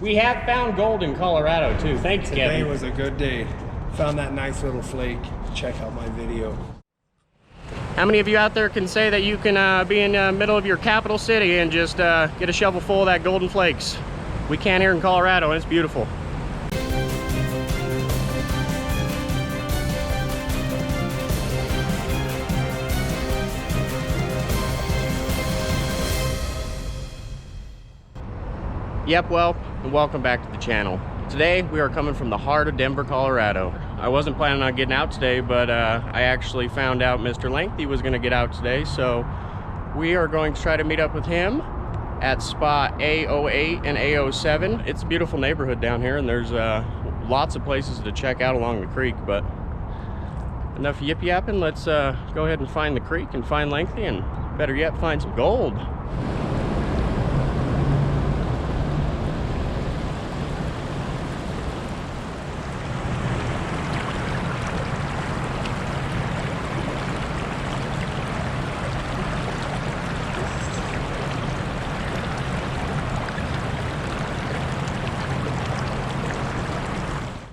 We have found gold in Colorado too. Thanks, Kevin. Today was a good day. Found that nice little flake. Check out my video. How many of you out there can say that you can be in the middle of your capital city and just get a shovel full of that golden flakes? We can here in Colorado, and it's beautiful. YepWelp, and welcome back to the channel. Today we are coming from the heart of Denver, Colorado. I wasn't planning on getting out today, but I actually found out Mr. Lengthy was going to get out today, so we are going to try to meet up with him at spot A08 and A07. It's a beautiful neighborhood down here, and there's lots of places to check out along the creek, but enough yip yapping. Let's go ahead and find the creek and find Lengthy, and better yet, find some gold.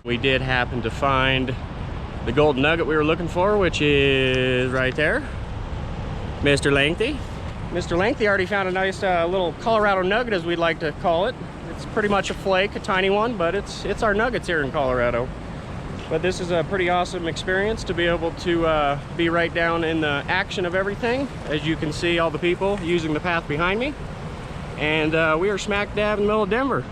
We did happen to find the gold nugget we were looking for, which is right there. Mr. Lengthy. Mr. Lengthy already found a nice little Colorado nugget, as we'd like to call it. It's pretty much a flake, a tiny one, but it's our nuggets here in Colorado. But this is a pretty awesome experience to be able to be right down in the action of everything. As you can see, all the people using the path behind me. And we are smack dab in the middle of Denver.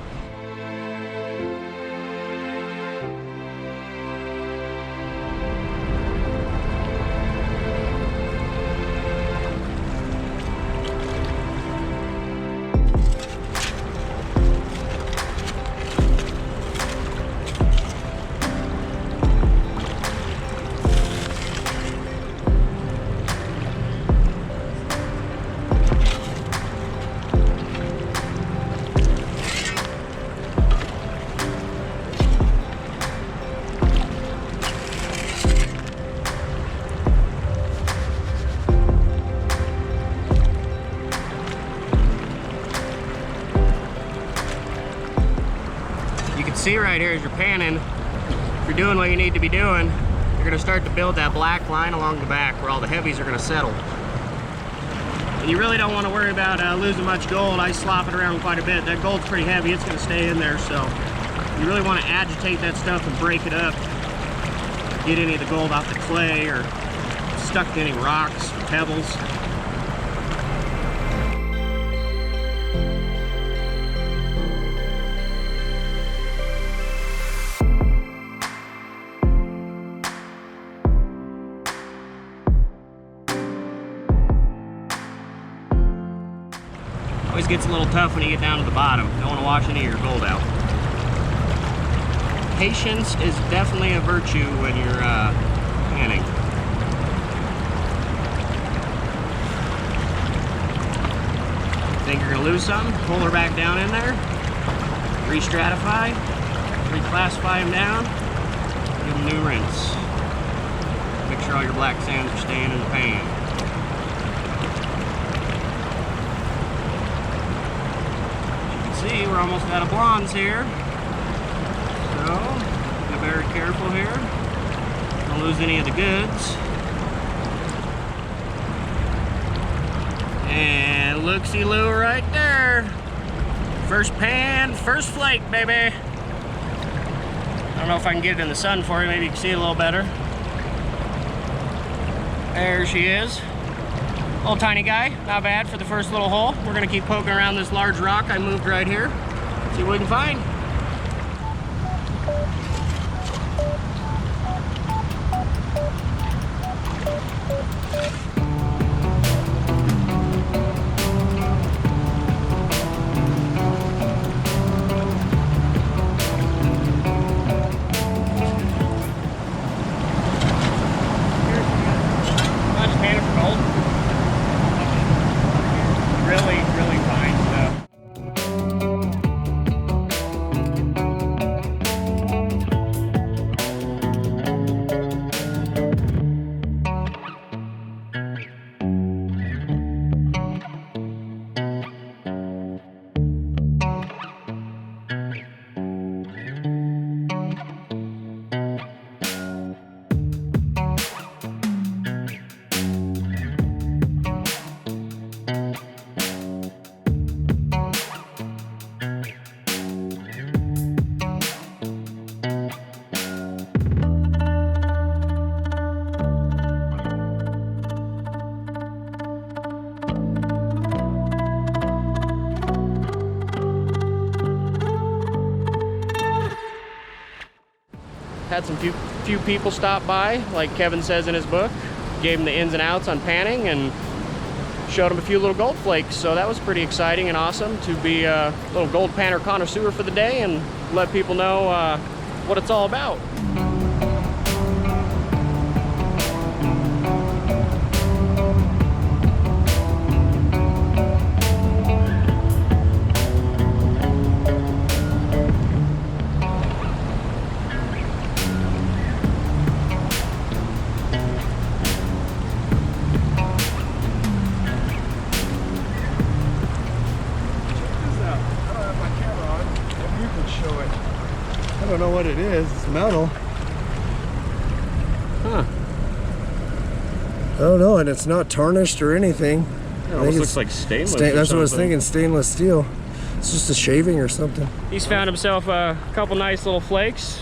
See right here as you're panning, if you're doing what you need to be doing, you're going to start to build that black line along the back where all the heavies are going to settle. And you really don't want to worry about losing much gold. I slop it around quite a bit. That gold's pretty heavy, it's going to stay in there, so you really want to agitate that stuff and break it up. Get any of the gold off the clay or stuck to any rocks or pebbles. Always gets a little tough when you get down to the bottom. Don't want to wash any of your gold out. Patience is definitely a virtue when you're panning. Think you're going to lose something? Pull her back down in there. Re-stratify. Reclassify them down. Give them a new rinse. Make sure all your black sands are staying in the pan. See, we're almost out of bronze here, so be very careful here. Don't lose any of the goods. And look-see-loo right there. First pan, first flake, baby. I don't know if I can get it in the sun for you. Maybe you can see it a little better. There she is. Little tiny guy, not bad for the first little hole. We're gonna keep poking around this large rock I moved right here. See what we can find. Really fine stuff. Had some few people stop by, like Kevin says in his book. Gave him the ins and outs on panning and showed him a few little gold flakes. So that was pretty exciting and awesome to be a little gold panner connoisseur for the day and let people know what it's all about. I don't know what it is. It's metal. Huh. I don't know, and it's not tarnished or anything. It almost looks like stainless. That's what I was thinking, stainless steel. It's just a shaving or something. He's found himself a couple nice little flakes.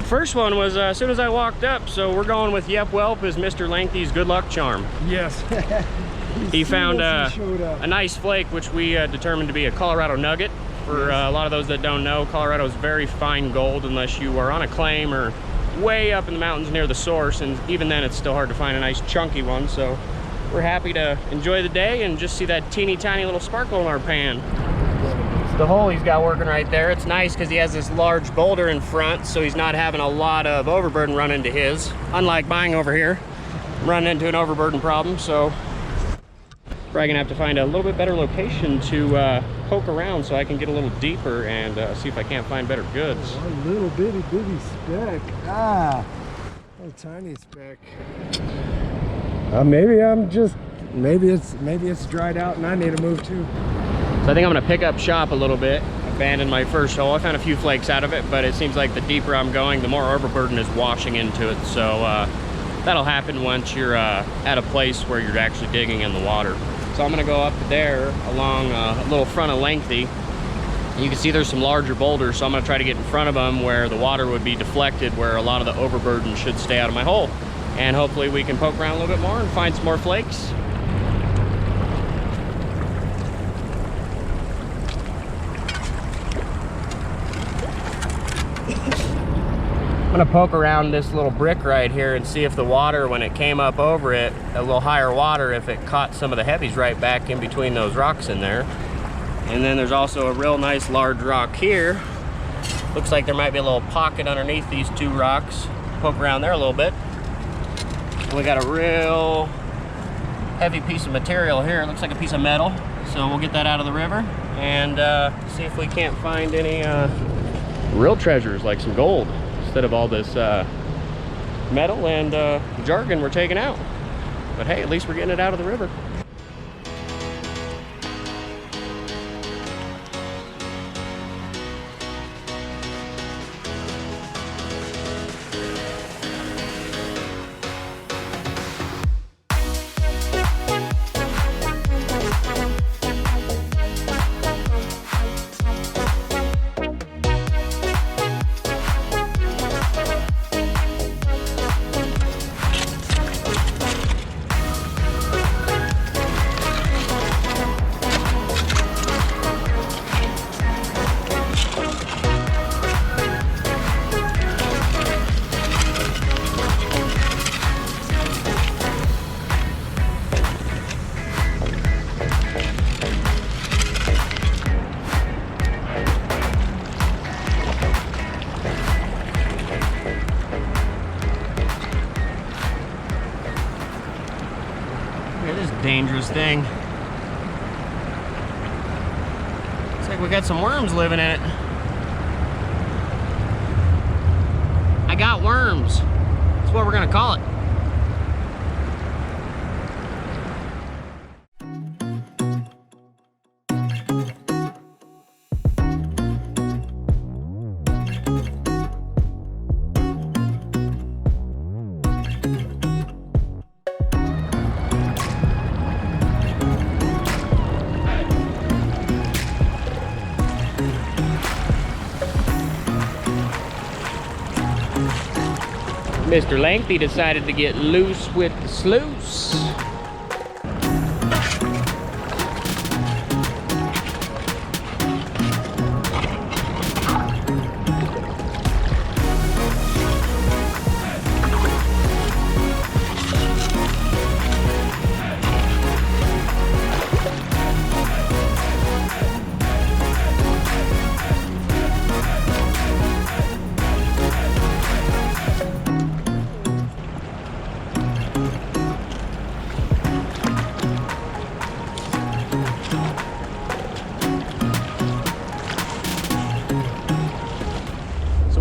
First one was as soon as I walked up, so we're going with YepWelp as Mr. Lengthy's good luck charm. Yes. He found a nice flake, which we determined to be a Colorado nugget. For a lot of those that don't know, Colorado is very fine gold unless you are on a claim or way up in the mountains near the source, and even then it's still hard to find a nice chunky one. So we're happy to enjoy the day and just see that teeny tiny little sparkle in our pan. The hole he's got working right there, it's nice because he has this large boulder in front, so he's not having a lot of overburden run into his. Unlike mine over here, I'm running into an overburden problem, so probably gonna have to find a little bit better location to poke around so I can get a little deeper and see if I can't find better goods. One little bitty speck. Ah, a tiny speck. Maybe it's dried out and I need to move too. So I think I'm gonna pick up shop a little bit, abandon my first hole. I found a few flakes out of it, but it seems like the deeper I'm going, the more overburden is washing into it. So that'll happen once you're at a place where you're actually digging in the water. So I'm gonna go up there along a little front of Lengthy. You can see there's some larger boulders, so I'm gonna try to get in front of them where the water would be deflected, where a lot of the overburden should stay out of my hole. And hopefully we can poke around a little bit more and find some more flakes. I'm gonna poke around this little brick right here and see if the water, when it came up over it, a little higher water, if it caught some of the heavies right back in between those rocks in there. And then there's also a real nice large rock here. Looks like there might be a little pocket underneath these two rocks. Poke around there a little bit. And we got a real heavy piece of material here. It looks like a piece of metal. So we'll get that out of the river and see if we can't find any real treasures like some gold, instead of all this metal and jargon we're taking out. But hey, at least we're getting it out of the river. Dangerous thing. Looks like we got some worms living in it. I got worms. That's what we're gonna call it. Mr. Lengthy decided to get loose with the sluice.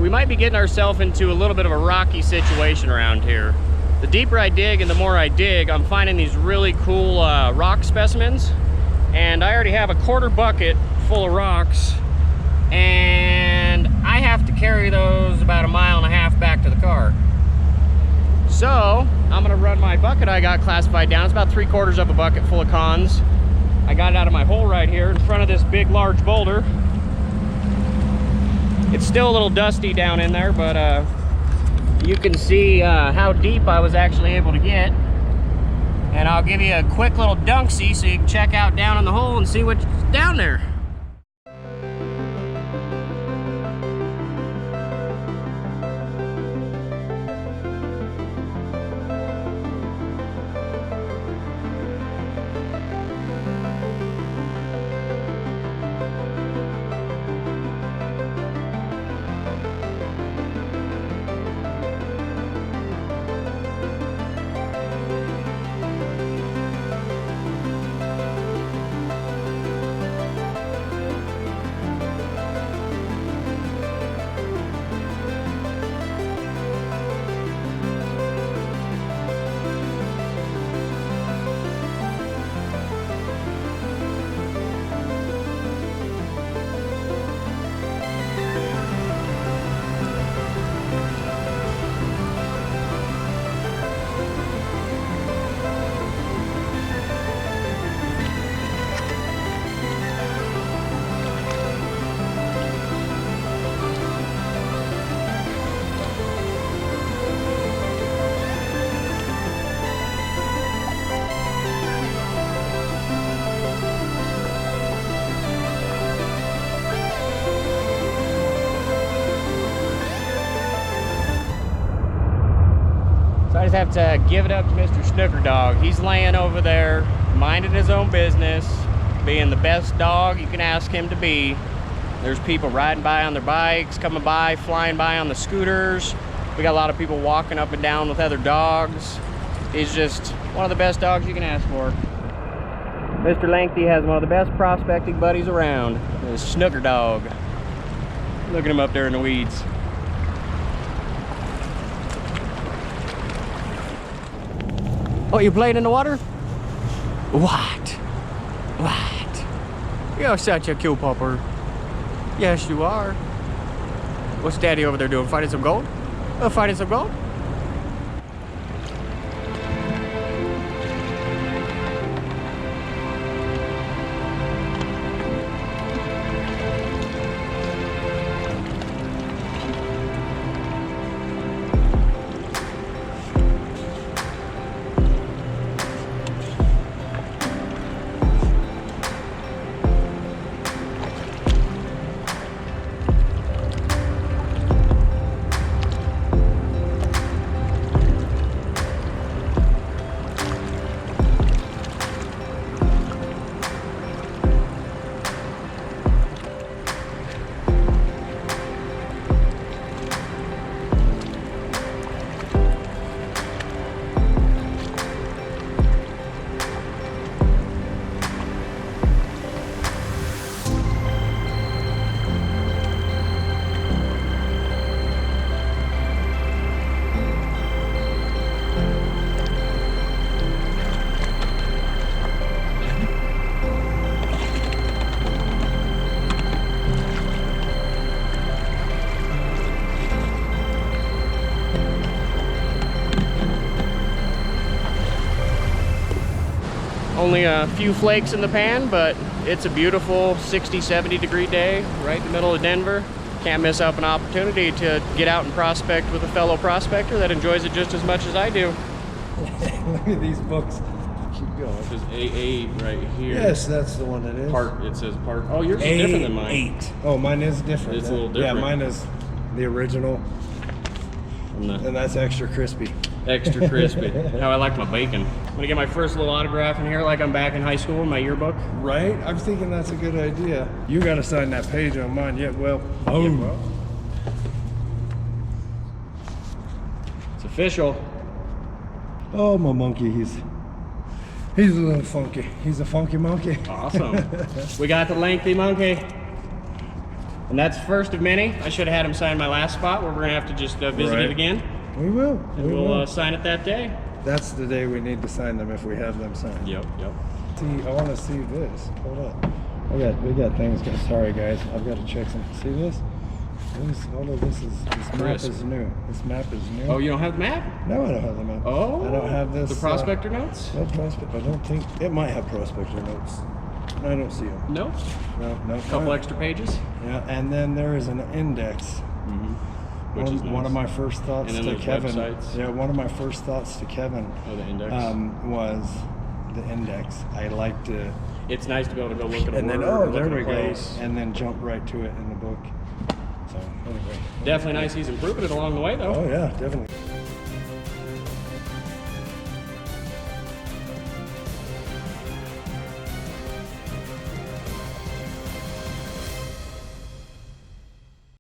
we might be getting ourselves into a little bit of a rocky situation around here. The deeper I dig and the more I dig, I'm finding these really cool rock specimens. And I already have a quarter bucket full of rocks, and I have to carry those about 1.5 miles back to the car. So I'm gonna run my bucket I got classified down. It's about 3/4 of a bucket full of cons. I got it out of my hole right here in front of this big, large boulder. It's still a little dusty down in there, but you can see how deep I was actually able to get. And I'll give you a quick little dunk-see so you can check out down in the hole and see what's down there. So I just have to give it up to Mr. Snooker Dog. He's laying over there, minding his own business, being the best dog you can ask him to be. There's people riding by on their bikes, coming by, flying by on the scooters. We got a lot of people walking up and down with other dogs. He's just one of the best dogs you can ask for. Mr. Lengthy has one of the best prospecting buddies around, his Snooker Dog. Look at him up there in the weeds. Oh, you playing in the water? What? What? You're such a cute pupper. Yes, you are. What's Daddy over there doing? Finding some gold? Finding some gold? Only a few flakes in the pan, but it's a beautiful 60-70 degree day right in the middle of Denver. Can't miss up an opportunity to get out and prospect with a fellow prospector that enjoys it just as much as I do. Look at these books. Keep going. There's A8 right here. Yes, that's the one it is. Park, it says park. Oh, yours is different than mine. A8. Oh, mine is different. It's a little different. Yeah, mine is the original. And that's extra crispy. Extra crispy. How I like my bacon. I'm gonna get my first little autograph in here like I'm back in high school in my yearbook. Right? I'm thinking that's a good idea. You gotta sign that page on mine. YepWelp. Oh. YepWelp. It's official. Oh, my monkey. He's a little funky. He's a funky monkey. Awesome. We got the lengthy monkey. And that's first of many. I should have had him sign my last spot where we're gonna have to just visit Right. it again. We will. And we'll sign it that day. That's the day we need to sign them if we have them signed. Yep. See, I want to see this. Hold up. We got things. Sorry guys, I've got to check some. See this? All of this map Crisp. is new. This map is new. Oh, you don't have the map? No, I don't have the map. Oh, I don't have this. The prospector notes? No prospect. I don't think it might have prospector notes. I don't see them. No. No. Couple extra pages. Yeah, and then there is an index. Which is nice. One of my first thoughts And then to there's Kevin. websites. Yeah, one of my first thoughts to Kevin. Oh, the index. Was the index. I like to. It's nice to be able to go look at a And then word, there look at we a go. place. And then jump right to it in the book. So anyway. Definitely nice. He's improving it along the way, though. Oh yeah, definitely.